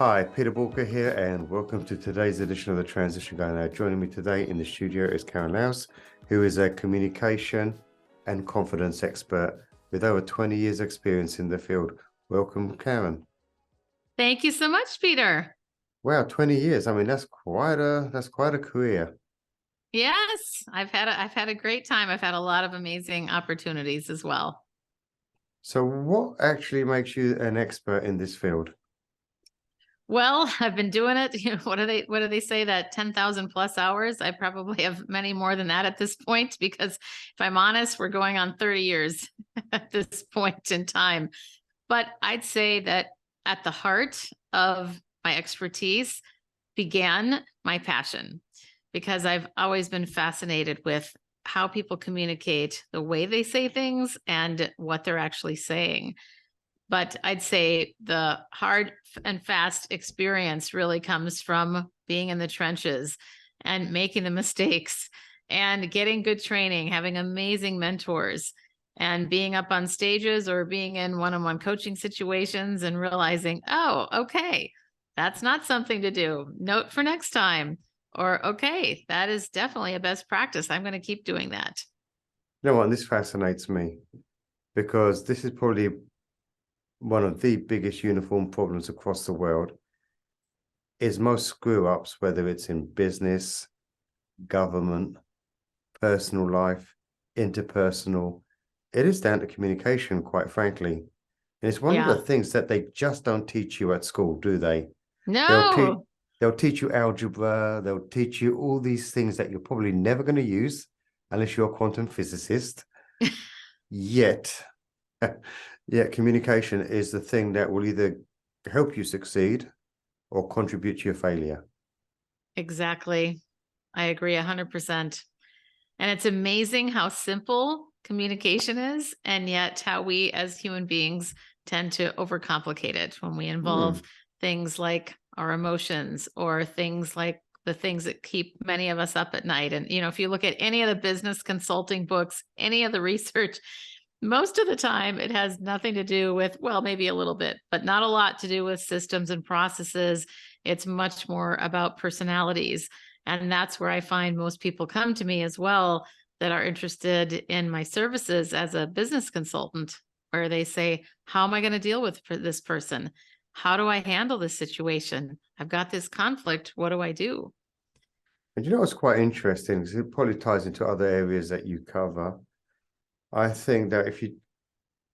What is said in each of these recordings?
Hi, Peter Boolkah here, and welcome to today's edition of the Transition Guy. Now, joining me today in the studio is Karen Laos, who is a communication and confidence expert with over 20 years experience in the field. Welcome, Karen. Thank you so much, Peter. Wow, 20 years. I mean, that's quite a career. Yes, I've had a great time. I've had a lot of amazing opportunities as well. So what actually makes you an expert in this field? Well, I've been doing it. What do they say, that 10,000 plus hours? I probably have many more than that at this point, because if I'm honest, we're going on 30 years at this point in time. But I'd say that at the heart of my expertise began my passion, because I've always been fascinated with how people communicate, the way they say things, and what they're actually saying. But I'd say the hard and fast experience really comes from being in the trenches and making the mistakes and getting good training, having amazing mentors, and being up on stages or being in one-on-one coaching situations and realizing, oh, okay, that's not something to do. Note for next time. Or, okay, that is definitely a best practice. I'm going to keep doing that. You know what, this fascinates me because this is probably one of the biggest uniform problems across the world. Is most screw ups, whether it's in business, government, personal life, interpersonal, it is down to communication, quite frankly. And it's one of the things that they just don't teach you at school, do they? No. They'll teach you algebra, they'll teach you all these things that you're probably never going to use unless you're a quantum physicist. Yet, communication is the thing that will either help you succeed or contribute to your failure. Exactly. I agree 100%. And it's amazing how simple communication is, and yet how we as human beings tend to overcomplicate it when we involve things like our emotions, or things like the things that keep many of us up at night. And, if you look at any of the business consulting books, any of the research, most of the time it has nothing to do with, well, maybe a little bit, but not a lot to do with systems and processes. It's much more about personalities. And that's where I find most people come to me as well, that are interested in my services as a business consultant, where they say, how am I going to deal with this person? How do I handle this situation? I've got this conflict. What do I do? And you know what's quite interesting, because it probably ties into other areas that you cover. I think that if you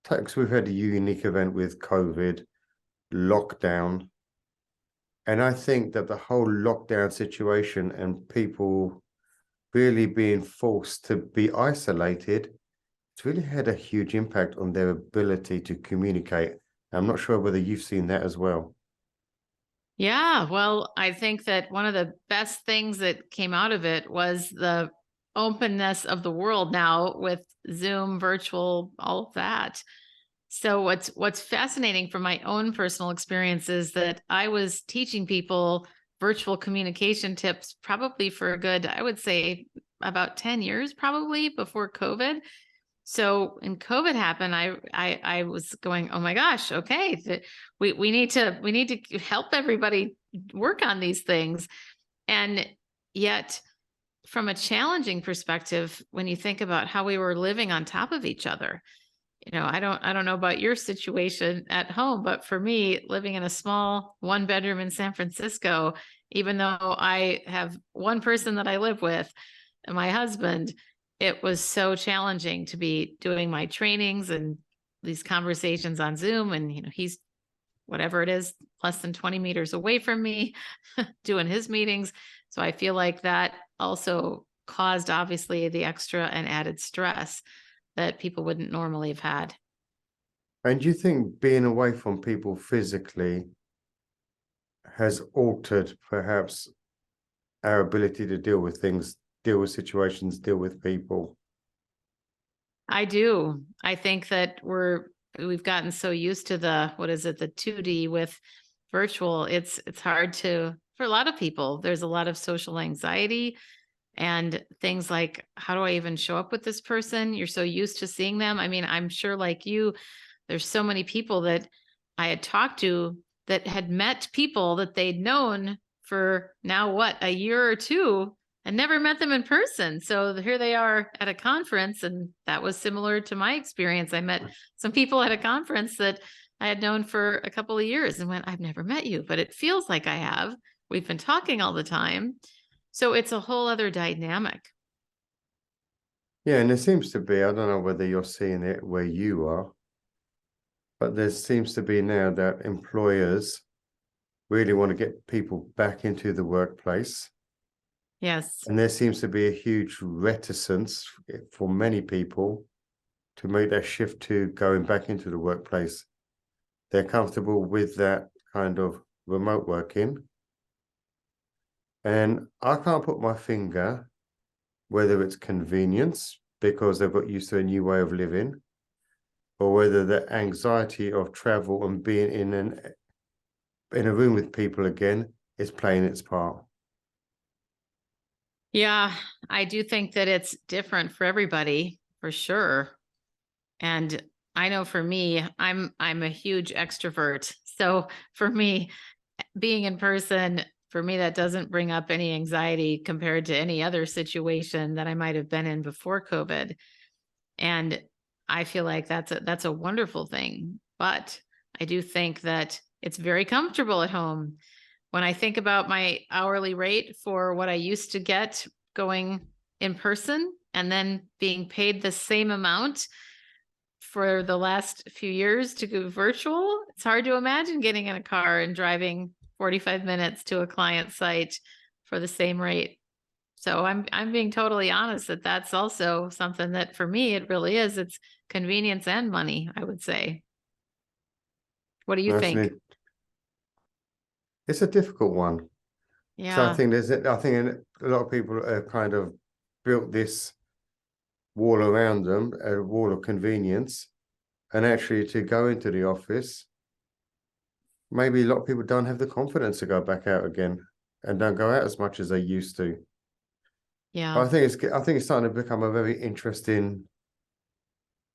take, because we've had a unique event with COVID, lockdown, and I think that the whole lockdown situation and people really being forced to be isolated, it's really had a huge impact on their ability to communicate. I'm not sure whether you've seen that as well. Yeah, well, I think that one of the best things that came out of it was the openness of the world now with Zoom, virtual, all of that. So what's fascinating from my own personal experience is that I was teaching people virtual communication tips probably for a good, I would say, about 10 years probably before COVID. So when COVID happened, I was going, oh my gosh, okay, we need to help everybody work on these things. And yet, from a challenging perspective, when you think about how we were living on top of each other, I don't know about your situation at home, but for me, living in a small 1-bedroom in San Francisco, even though I have one person that I live with, my husband, it was so challenging to be doing my trainings and these conversations on Zoom. And, he's whatever it is, less than 20 meters away from me doing his meetings. So I feel like that also caused, obviously, the extra and added stress that people wouldn't normally have had. And do you think being away from people physically has altered perhaps our ability to deal with things, deal with situations, deal with people? I do. I think that we've gotten so used to the 2D with virtual. It's hard for a lot of people. There's a lot of social anxiety and things like, how do I even show up with this person? You're so used to seeing them. I mean, I'm sure, like you, there's so many people that I had talked to that had met people that they'd known for now, what, a year or two, and never met them in person. So here they are at a conference, and that was similar to my experience. I met some people at a conference that I had known for a couple of years and went, I've never met you, but it feels like I have. We've been talking all the time. So it's a whole other dynamic. Yeah, and there seems to be, I don't know whether you're seeing it where you are, but there seems to be now that employers really want to get people back into the workplace. Yes. And there seems to be a huge reticence for many people to make that shift to going back into the workplace. They're comfortable with that kind of remote working. And I can't put my finger whether it's convenience because they've got used to a new way of living, or whether the anxiety of travel and being in a room with people again is playing its part. Yeah, I do think that it's different for everybody, for sure. And I know for me, I'm a huge extrovert. So for me, being in person, for me, that doesn't bring up any anxiety compared to any other situation that I might have been in before COVID. And I feel like that's a wonderful thing. But I do think that it's very comfortable at home. When I think about my hourly rate for what I used to get going in person and then being paid the same amount for the last few years to go virtual, it's hard to imagine getting in a car and driving 45 minutes to a client site for the same rate. So I'm being totally honest that that's also something that for me, it really is. It's convenience and money, I would say. What do you think? It's a difficult one. So I Yeah. think I think a lot of people have kind of built this wall around them, a wall of convenience, and actually to go into the office, maybe a lot of people don't have the confidence to go back out again and don't go out as much as they used to. Yeah. But I think it's starting to become a very interesting,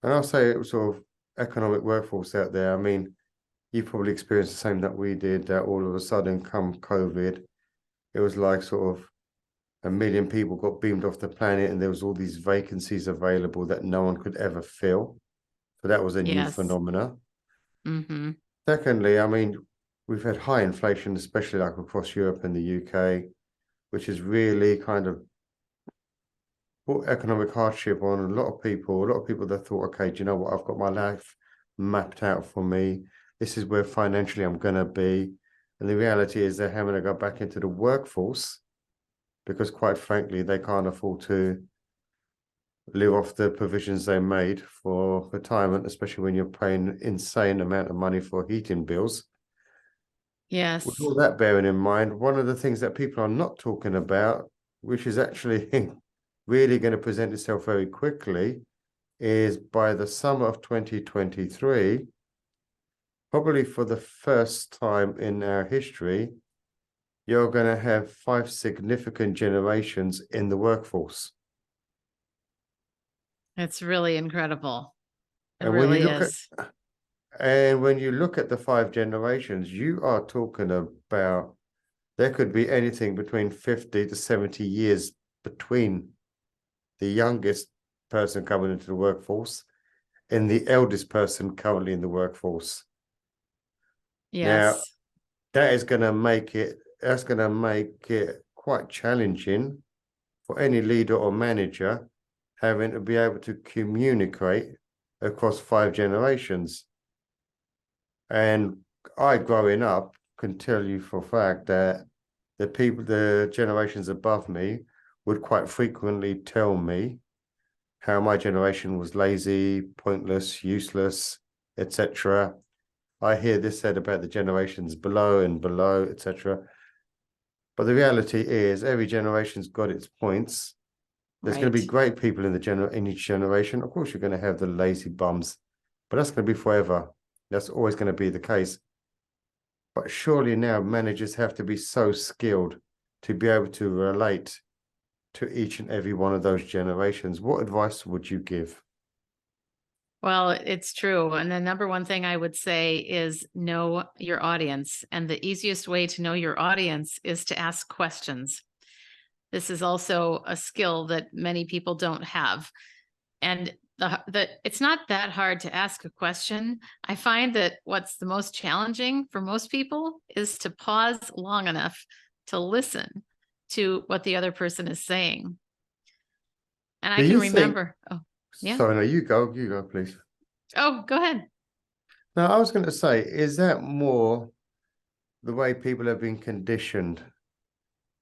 and I'll say it was sort of economic workforce out there. I mean, you probably experienced the same that we did, that all of a sudden come COVID, it was like sort of 1 million people got beamed off the planet and there was all these vacancies available that no one could ever fill. So that was a new Yes. phenomena. Mm-hmm. Secondly, I mean, we've had high inflation, especially like across Europe and the UK, which has really kind of put economic hardship on a lot of people. A lot of people that thought, okay, do you know what? I've got my life mapped out for me. This is where financially I'm going to be. And the reality is they're having to go back into the workforce because, quite frankly, they can't afford to live off the provisions they made for retirement, especially when you're paying insane amount of money for heating bills. With Yes. all that bearing in mind, one of the things that people are not talking about, which is actually really going to present itself very quickly, is by the summer of 2023, probably for the first time in our history, you're going to have 5 significant generations in the workforce. It's really incredible. It And when you really look at is. And when you look at the 5 generations, you are talking about there could be anything between 50 to 70 years between the youngest person coming into the workforce and the eldest person currently in the workforce. Now, Yes. that's going to make it quite challenging for any leader or manager having to be able to communicate across 5 generations. And I, growing up, can tell you for a fact that the generations above me would quite frequently tell me how my generation was lazy, pointless, useless, etc. I hear this said about the generations below and below, etc. But the reality is every generation's got its points. There's going to be Right. great people in each generation. Of course, you're going to have the lazy bums, but that's going to be forever. That's always going to be the case. But surely now managers have to be so skilled to be able to relate to each and every one of those generations. What advice would you give? Well, it's true. And the number one thing I would say is know your audience. And the easiest way to know your audience is to ask questions. This is also a skill that many people don't have. And it's not that hard to ask a question. I find that what's the most challenging for most people is to pause long enough to listen to what the other person is saying. And I Do can you think, remember, oh, yeah. sorry, no, you go, please. Oh, go ahead. Now, I was going to say, is that more the way people have been conditioned?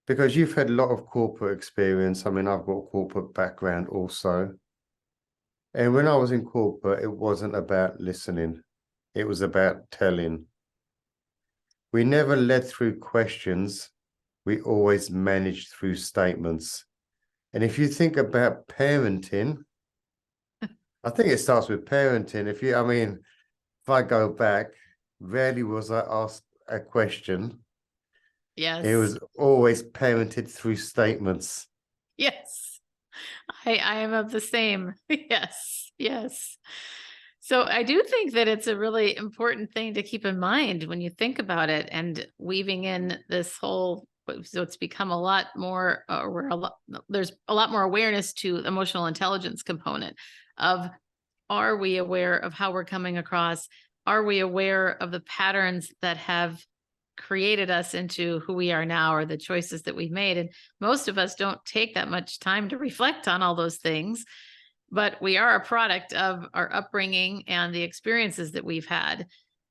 Because you've had a lot of corporate experience. I mean, I've got a corporate background also. And when I was in corporate, it wasn't about listening, it was about telling. We never led through questions, we always managed through statements. And if you think about parenting, I think it starts with parenting. I mean, if I go back, rarely was I asked a question. It Yes. was always parented through statements. Yes. I am of the same. Yes. Yes. So I do think that it's a really important thing to keep in mind when you think about it, and weaving in this whole, so it's become a lot more, there's a lot more awareness to emotional intelligence component of, are we aware of how we're coming across? Are we aware of the patterns that have created us into who we are now, or the choices that we've made? And most of us don't take that much time to reflect on all those things, but we are a product of our upbringing and the experiences that we've had.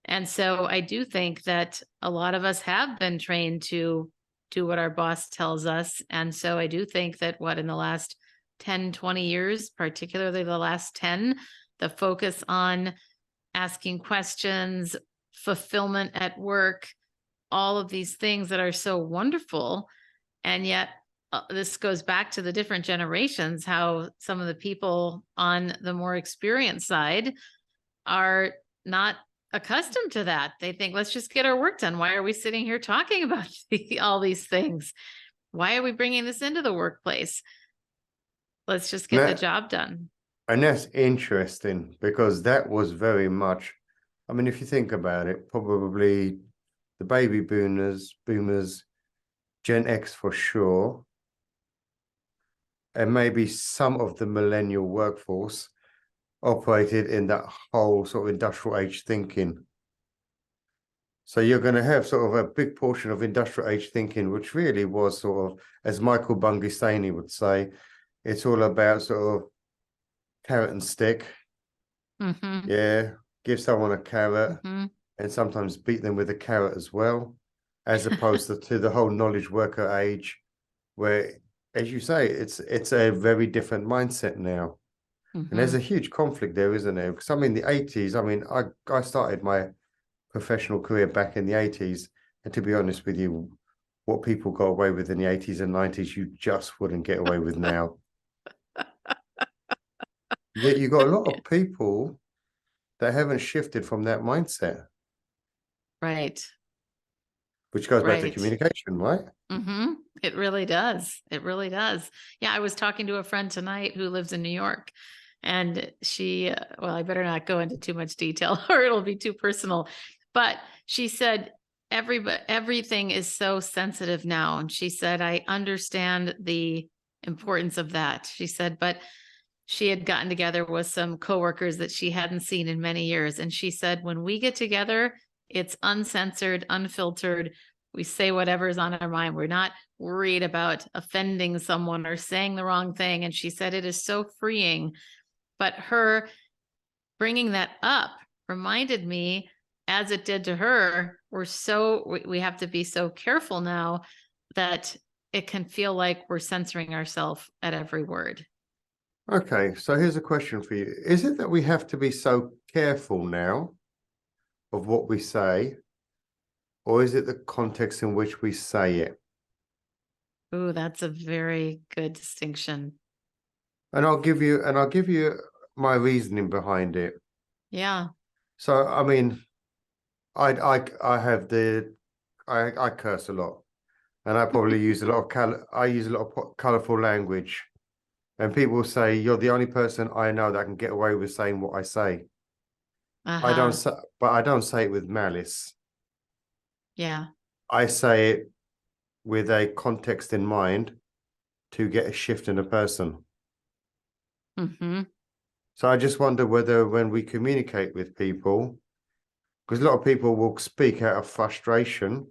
And so I do think that a lot of us have been trained to do what our boss tells us. And so I do think that in the last 10, 20 years, particularly the last 10, the focus on asking questions, fulfillment at work, all of these things that are so wonderful. And yet, this goes back to the different generations, how some of the people on the more experienced side are not accustomed to that. They think, let's just get our work done. Why are we sitting here talking about all these things? Why are we bringing this into the workplace? Let's just get the job done. And that's interesting because that was very much, I mean, if you think about it, probably the baby boomers, Gen X for sure, and maybe some of the millennial workforce operated in that whole sort of industrial age thinking. So you're going to have sort of a big portion of industrial age thinking, which really was sort of, as Michael Bungistani would say, it's all about sort of carrot and stick. Mm-hmm. Yeah, give someone a carrot Mm-hmm. and sometimes beat them with a carrot as well, as opposed to the whole knowledge worker age, where, as you say, it's a very different mindset now. And there's Mm-hmm. a huge conflict there, isn't there? Because I mean, the 80s, I mean, I started my professional career back in the 80s. And to be honest with you, what people got away with in the 80s and 90s, you just wouldn't get away with now. Yet you got a lot Yeah. of people that haven't shifted from that mindset, Right. which goes back to Right. communication, right? Mm-hmm. It really does. It really does. Yeah, I was talking to a friend tonight who lives in New York, and she, well, I better not go into too much detail or it'll be too personal. But she said, everything is so sensitive now. And she said, I understand the importance of that. She said, but she had gotten together with some coworkers that she hadn't seen in many years. And she said, when we get together, it's uncensored, unfiltered. We say whatever's on our mind. We're not worried about offending someone or saying the wrong thing. And she said, it is so freeing. But her bringing that up reminded me, as it did to her, we have to be so careful now that it can feel like we're censoring ourselves at every word. Okay, so here's a question for you. Is it that we have to be so careful now of what we say, or is it the context in which we say it? Ooh, that's a very good distinction. And I'll give you my reasoning behind it. Yeah. So I mean, I have I curse a lot, and I probably use a lot of colorful language. And people say, you're the only person I know that can get away with saying what I say. I don't Uh-huh. say, but I don't say it with malice. Yeah. I say it with a context in mind to get a shift in a person. Mm-hmm. So I just wonder whether when we communicate with people, because a lot of people will speak out of frustration,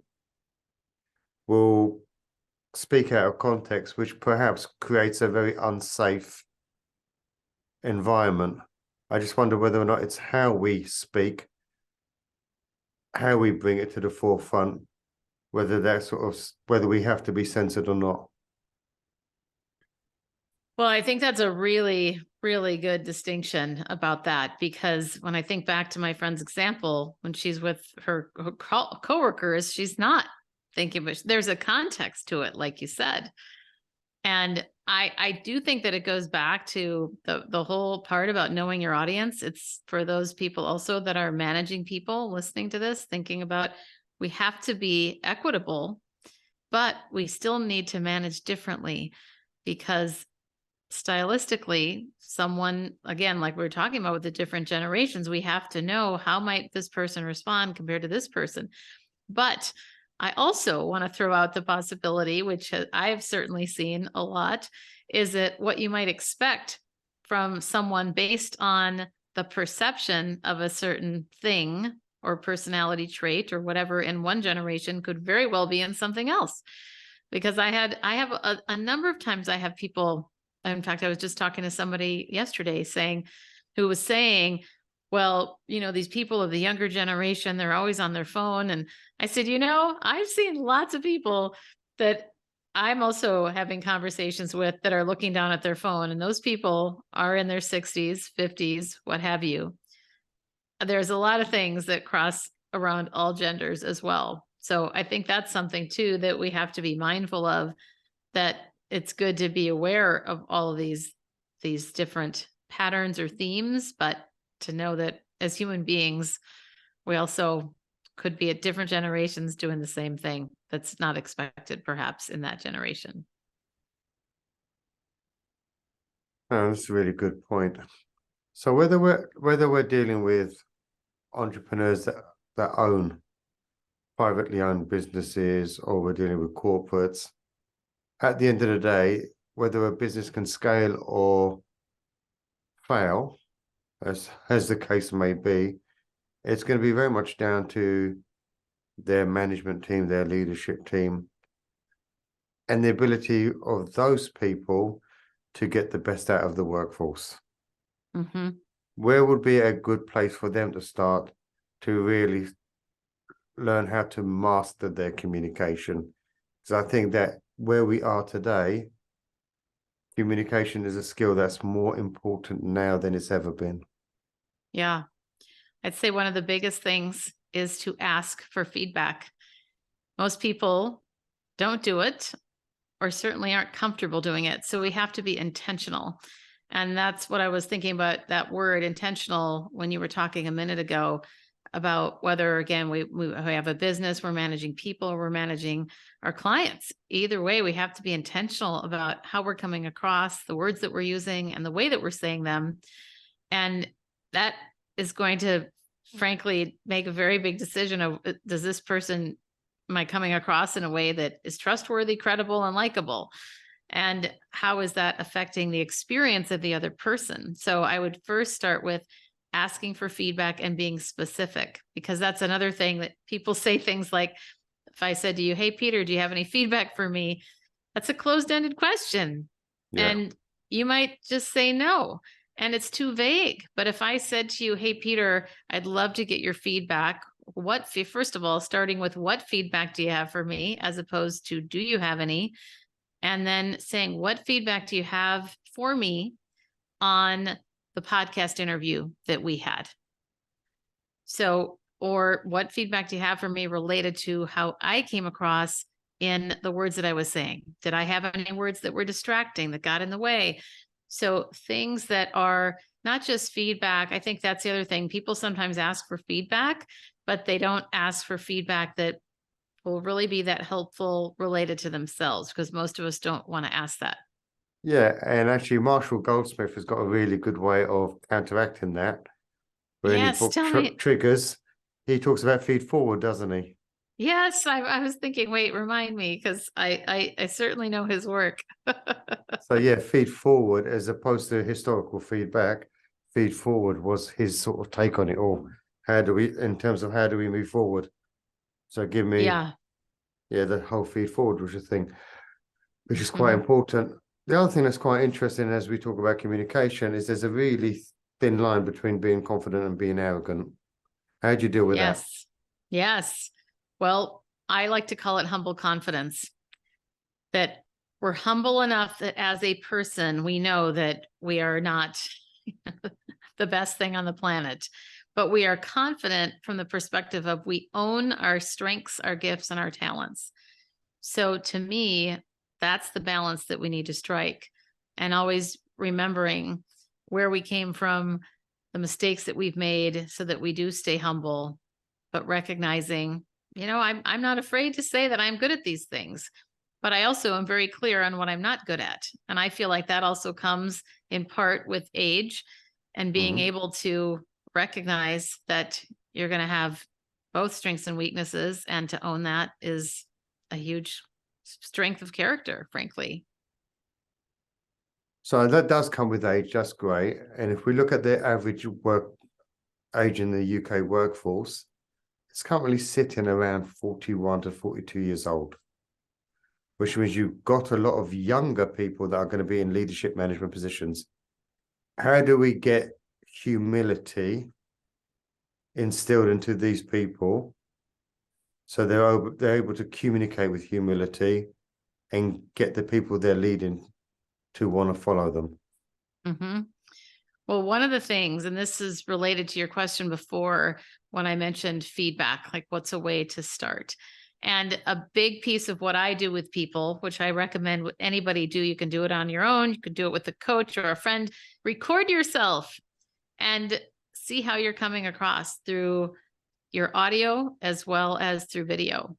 will speak out of context, which perhaps creates a very unsafe environment. I just wonder whether or not it's how we speak, how we bring it to the forefront, whether that's whether we have to be censored or not. Well, I think that's a really, really good distinction about that, because when I think back to my friend's example, when she's with her coworkers, she's not thinking, but there's a context to it, like you said. And I do think that it goes back to the whole part about knowing your audience. It's for those people also that are managing people listening to this, thinking about, we have to be equitable, but we still need to manage differently, because stylistically, someone, again, like we were talking about with the different generations, we have to know how might this person respond compared to this person. But I also want to throw out the possibility, which I've certainly seen a lot, is that what you might expect from someone based on the perception of a certain thing or personality trait or whatever in one generation could very well be in something else. Because I have a number of times I have people, in fact, I was just talking to somebody yesterday who was saying, well, these people of the younger generation, they're always on their phone. And I said, I've seen lots of people that I'm also having conversations with that are looking down at their phone. And those people are in their 60s, 50s, what have you. There's a lot of things that cross around all genders as well. So I think that's something too that we have to be mindful of, that it's good to be aware of all of these different patterns or themes, but to know that as human beings, we also could be at different generations doing the same thing that's not expected perhaps in that generation. Oh, that's a really good point. So whether we're dealing with entrepreneurs that own privately owned businesses, or we're dealing with corporates, at the end of the day, whether a business can scale or fail, as the case may be, it's going to be very much down to their management team, their leadership team, and the ability of those people to get the best out of the workforce. Mm-hmm. Where would be a good place for them to start to really learn how to master their communication? Because I think that where we are today, communication is a skill that's more important now than it's ever been. Yeah. I'd say one of the biggest things is to ask for feedback. Most people don't do it, or certainly aren't comfortable doing it. So we have to be intentional. And that's what I was thinking about, that word intentional, when you were talking a minute ago about whether, again, we have a business, we're managing people, we're managing our clients. Either way, we have to be intentional about how we're coming across, the words that we're using, and the way that we're saying them. And that is going to, frankly, make a very big decision of, does this person, am I coming across in a way that is trustworthy, credible, and likable? And how is that affecting the experience of the other person? So I would first start with asking for feedback and being specific, because that's another thing that people say things like, if I said to you, hey, Peter, do you have any feedback for me? That's a closed-ended question. Yeah. And you might just say no, and it's too vague. But if I said to you, hey, Peter, I'd love to get your feedback. First of all, starting with what feedback do you have for me, as opposed to do you have any? And then saying, what feedback do you have for me on the podcast interview that we had? So, or what feedback do you have for me related to how I came across in the words that I was saying? Did I have any words that were distracting, that got in the way? So things that are not just feedback. I think that's the other thing. People sometimes ask for feedback, but they don't ask for feedback that will really be that helpful related to themselves, because most of us don't want to ask that. Yeah, and actually Marshall Goldsmith has got a really good way of counteracting that. Where in his Yes, book tell me. Triggers, he talks about feed forward, doesn't he? Yes, I was thinking, wait, remind me, because I certainly know his work. So yeah, feed forward as opposed to historical feedback. Feed forward was his sort of take on it all. How do we, in terms of how do we move forward? So give me, Yeah. yeah, the whole feed forward, which is quite Hmm. important. The other thing that's quite interesting as we talk about communication is there's a really thin line between being confident and being arrogant. How do you deal with that? Yes. Yes. Well, I like to call it humble confidence, that we're humble enough that as a person, we know that we are not the best thing on the planet, but we are confident from the perspective of we own our strengths, our gifts, and our talents. So to me, that's the balance that we need to strike, and always remembering where we came from, the mistakes that we've made, so that we do stay humble, but recognizing, I'm not afraid to say that I'm good at these things, but I also am very clear on what I'm not good at. And I feel like that also comes in part with age and being Mhm. able to recognize that you're going to have both strengths and weaknesses, and to own that is a huge strength of character, frankly. So that does come with age. That's great. And if we look at the average work age in the UK workforce, it's currently sitting around 41 to 42 years old, which means you've got a lot of younger people that are going to be in leadership management positions. How do we get humility instilled into these people so they're able to communicate with humility and get the people they're leading to want to follow them? Hmm. Well, one of the things, and this is related to your question before when I mentioned feedback, like what's a way to start? And a big piece of what I do with people, which I recommend anybody do, you can do it on your own, you could do it with a coach or a friend, record yourself and see how you're coming across through your audio as well as through video.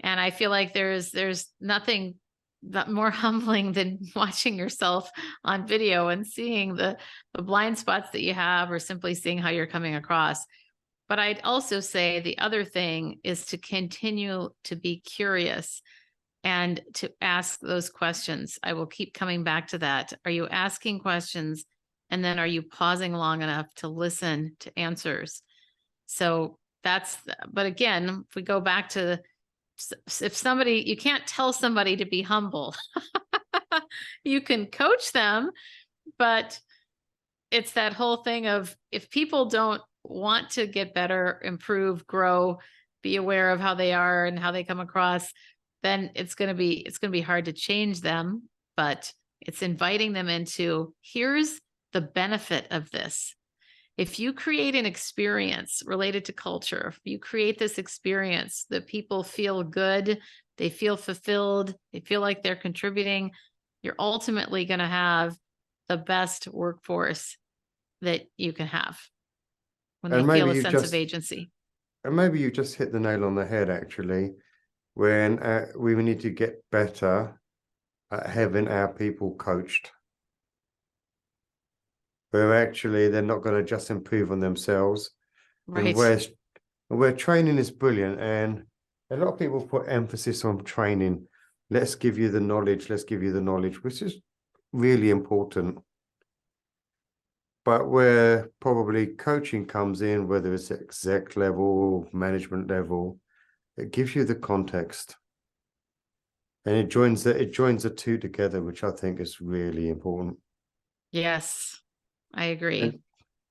And I feel like there's nothing that more humbling than watching yourself on video and seeing the blind spots that you have, or simply seeing how you're coming across. But I'd also say the other thing is to continue to be curious and to ask those questions. I will keep coming back to that. Are you asking questions? And then are you pausing long enough to listen to answers? So but again, if we go back to, if somebody, you can't tell somebody to be humble. You can coach them, but it's that whole thing of, if people don't want to get better, improve, grow, be aware of how they are and how they come across, then it's going to be hard to change them. But it's inviting them into, here's the benefit of this. If you create an experience related to culture, if you create this experience that people feel good, they feel fulfilled, they feel like they're contributing, you're ultimately going to have the best workforce that you can have when they And feel maybe a you sense of just agency. and maybe you just hit the nail on the head actually, when we need to get better at having our people coached, where actually they're not going to just improve on themselves, and Right. where training is brilliant, and a lot of people put emphasis on training. Let's give you the knowledge, let's give you the knowledge, which is really important. But where probably coaching comes in, whether it's exec level, management level, it gives you the context. And it joins the two together, which I think is really important. Yes, I agree. And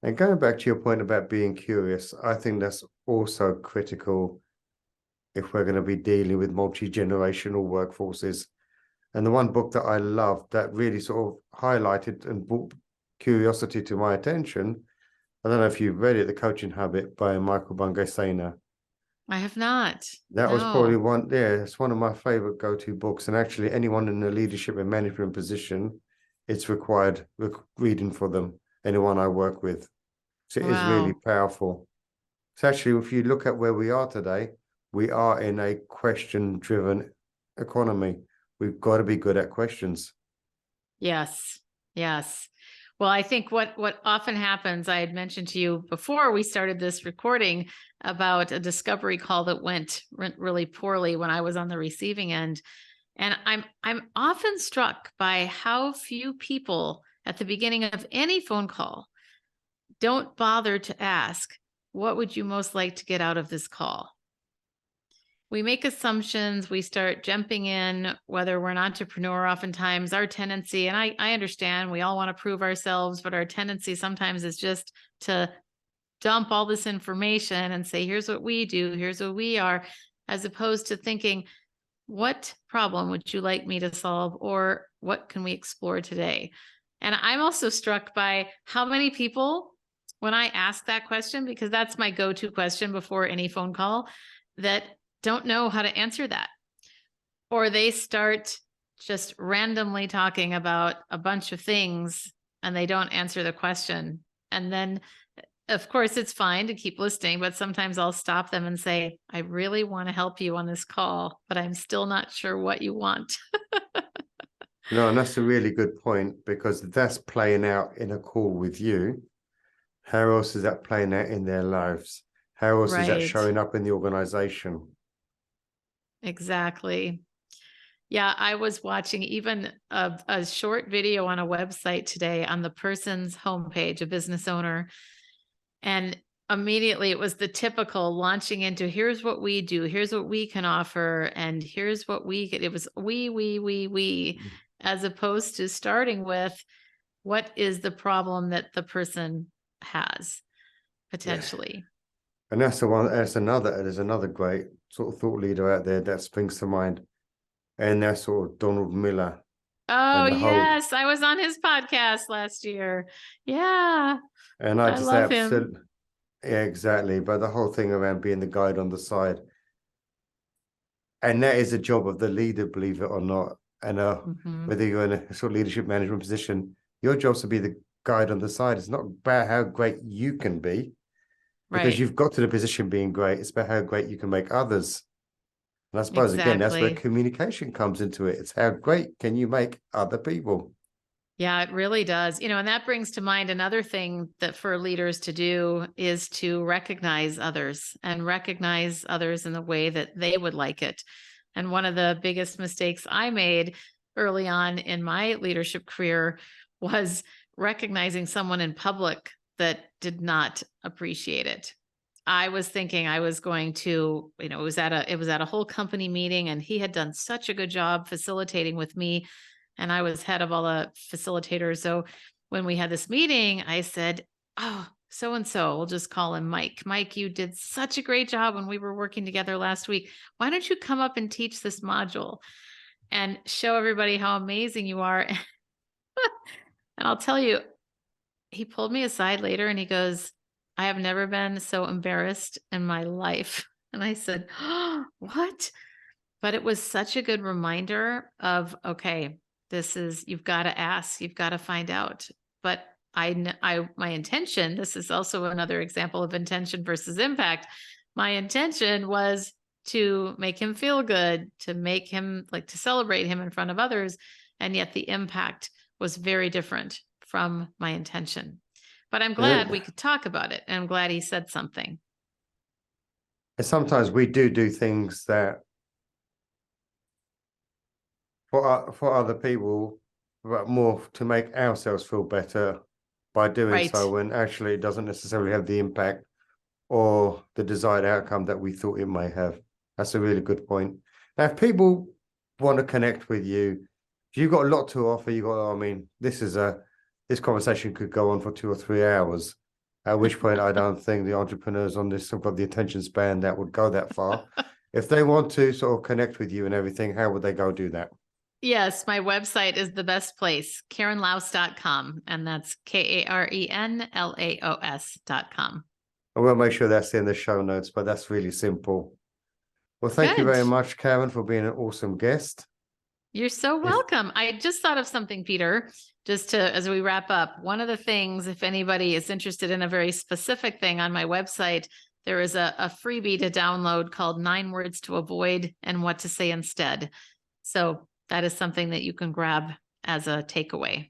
and going back to your point about being curious, I think that's also critical if we're going to be dealing with multi-generational workforces. And the one book that I loved that really sort of highlighted and brought curiosity to my attention, I don't know if you've read it, The Coaching Habit by Michael Bungay. I have not. That was probably No. one, yeah, it's one of my favorite go-to books. And actually, anyone in a leadership and management position, it's required reading for them, anyone I work with. So it is really Wow. powerful. So actually, if you look at where we are today, we are in a question-driven economy. We've got to be good at questions. Yes. Yes. Well, I think what often happens, I had mentioned to you before we started this recording about a discovery call that went really poorly when I was on the receiving end. And I'm often struck by how few people at the beginning of any phone call don't bother to ask, what would you most like to get out of this call? We make assumptions, we start jumping in, whether we're an entrepreneur, oftentimes our tendency, and I understand we all want to prove ourselves, but our tendency sometimes is just to dump all this information and say, here's what we do, here's what we are, as opposed to thinking, what problem would you like me to solve, or what can we explore today? And I'm also struck by how many people, when I ask that question, because that's my go-to question before any phone call, that don't know how to answer that. Or they start just randomly talking about a bunch of things and they don't answer the question. And then, of course, it's fine to keep listening, but sometimes I'll stop them and say, I really want to help you on this call, but I'm still not sure what you want. No, and that's a really good point, because that's playing out in a call with you. How else is that playing out in their lives? How else is that Right. showing up in the organization? Exactly. Yeah, I was watching even a short video on a website today on the person's homepage, a business owner. And immediately it was the typical launching into, here's what we do, here's what we can offer, and here's what we could. It was we, as opposed to starting with, what is the problem that the person has Yeah. potentially. And there's another great sort of thought leader out there that springs to mind. And that's sort of Donald Miller Oh, and the whole, yes. I was on his podcast last year. Yeah. and I I just love him. absolutely, yeah, exactly. But the whole thing around being the guide on the side, and that is a job of the leader, believe it or not. And Hmm. whether you're in a sort of leadership management position, your job's to be the guide on the side. It's not about how great you can be, because Right. you've got to the position being great. It's about how great you can make others. And I suppose, again, that's where Exactly. communication comes into it. It's how great can you make other people? Yeah, it really does. And that brings to mind another thing that for leaders to do is to recognize others and recognize others in the way that they would like it. And one of the biggest mistakes I made early on in my leadership career was recognizing someone in public that did not appreciate it. I was thinking I was going to, it was at a whole company meeting, and he had done such a good job facilitating with me, and I was head of all the facilitators. So when we had this meeting, I said, oh, so and so, we'll just call him Mike. Mike, you did such a great job when we were working together last week. Why don't you come up and teach this module and show everybody how amazing you are? And I'll tell you, he pulled me aside later and he goes, I have never been so embarrassed in my life. And I said, oh, what? But it was such a good reminder of, okay, you've got to ask, you've got to find out. But my intention, this is also another example of intention versus impact. My intention was to make him feel good, to make him to celebrate him in front of others. And yet the impact was very different from my intention. But I'm glad we And could talk about it. And I'm glad he said something. sometimes we do things that for other people, but more to make ourselves feel better by doing so, Right. when actually it doesn't necessarily have the impact or the desired outcome that we thought it may have. That's a really good point. Now, if people want to connect with you, if you've got a lot to offer, this conversation could go on for 2 or 3 hours. At which point, I don't think the entrepreneurs on this have got the attention span that would go that far. If they want to sort of connect with you and everything, how would they go do that? Yes, my website is the best place, KarenLaos.com. And that's KarenLaos.com. I will make sure that's in the show notes, but that's really simple. Well, thank you Good. very much, Karen, for being an awesome guest. You're so If welcome. I just thought of something, Peter, just to, as we wrap up, one of the things, if anybody is interested in a very specific thing on my website, there is a freebie to download called 9 Words to Avoid and What to Say Instead. So that is something that you can grab as a takeaway.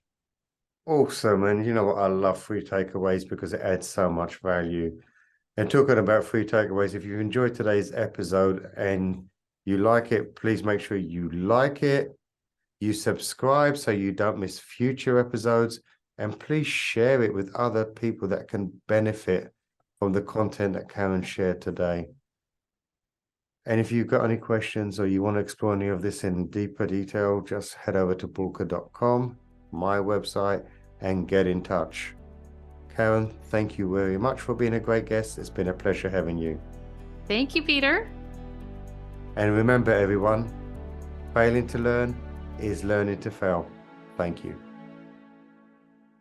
Awesome. And you know what? I love free takeaways because it adds so much value. And talking about free takeaways, if you enjoyed today's episode and you like it, please make sure you like it, you subscribe so you don't miss future episodes, and please share it with other people that can benefit from the content that Karen shared today. And if you've got any questions or you want to explore any of this in deeper detail, just head over to Boolkah.com, my website, and get in touch. Karen, thank you very much for being a great guest. It's been a pleasure having you. Thank you, Peter. And remember, everyone, failing to learn is learning to fail. Thank you.